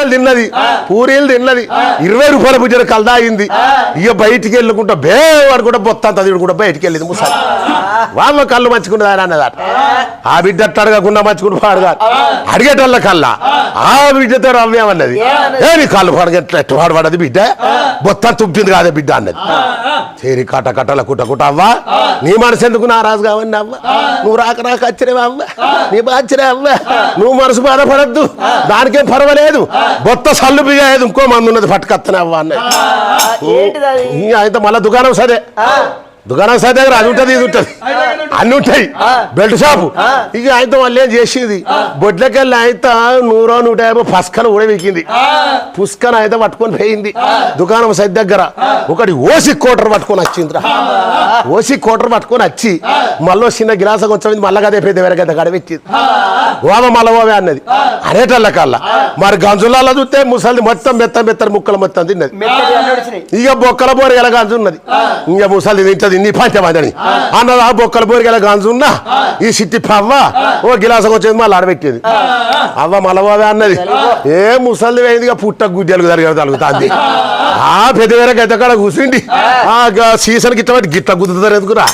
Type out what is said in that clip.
పొంగనాలు తిన్నది పూరీలు తిన్నది 20 రూపాయల బుజ్జర కలదా అయింది ఇక బయటికి వెళ్ళుకుంటా బేవాడు కూడా బొత్తంత కూడా బయటికి వెళ్ళింది ముసలి వాళ్ళ కళ్ళు మంచుకున్నది ఆయన అన్నదట ఆ బిడ్డ అడగకుండా మంచుకుని పాడుగారు అడిగేటల్ల కల్లా ఆ బిడ్డతో రవ్యమన్నది నీ కళ్ళు పాడగట్ల ఎట్టు పాడబడది బిడ్డ బొత్తం తుప్పింది కాదే బిడ్డ అన్నది చేరి కట్ట కట్టల కుట్ట అవ్వా నీ మనసు ఎందుకు నారాజు కావని అవ్వ నువ్వు రాక వచ్చినవా అవ్వ నీ బాధ్యనే అవ్వ నువ్వు మనసు బాధపడద్దు దానికేం పర్వాలేదు బొత్త సల్లు బియ్యదు ఇంకో మంది ఉన్నది పట్టుకత్తనే అవ్వ అన్నది అయితే మళ్ళీ దుకాణం సరే దుకాణం సరే దగ్గర అది ఉంటుంది ఇది ఉంటుంది అన్ని ఉంటాయి బెల్ట్ షాపు ఇక ఆయనతో వాళ్ళు ఏం చేసేది బొడ్లకెళ్ళి ఆయన 100-150 పస్కను కూడా వీకింది పుస్కను అయితే పట్టుకొని పోయింది దుకాణం సైడ్ దగ్గర ఒకటి ఓసి కోటర్ పట్టుకొని వచ్చిందిరా ఓసి కోటర్ పట్టుకొని వచ్చి మళ్ళీ చిన్న గిలాస కొంచెం మళ్ళీ అదే పెద్ద వేరగద్ద గడవెచ్చింది ఓవ మళ్ళీ అన్నది అనేటల్ల కల్లా మరి గంజులలో చూస్తే ముసలి మొత్తం మెత్తని ముక్కలు మొత్తం తిన్నది ఇక బొక్కల బోరు ఎలా గంజు ఉన్నది ఇక ముసలి తింటది నీ పంచమని అన్నది ఆ బొక్కల బోరు ఎలా గంజు ఉన్నా ఈ సిట్టి పవ్వ ఓ గిలాసం వచ్చేది మళ్ళీ ఆడబెట్టేది అవ్వ మలవే అన్నది ఏ ముసలి అయిందిగా పుట్ట గుడ్డలు తలుగుతుంది ఆ పెద్ద వేరే గద్ద కాడ కూర్చుండి ఆ సీసన్ గిట్ట గిట్ల గుద్దుతారు ఎందుకురా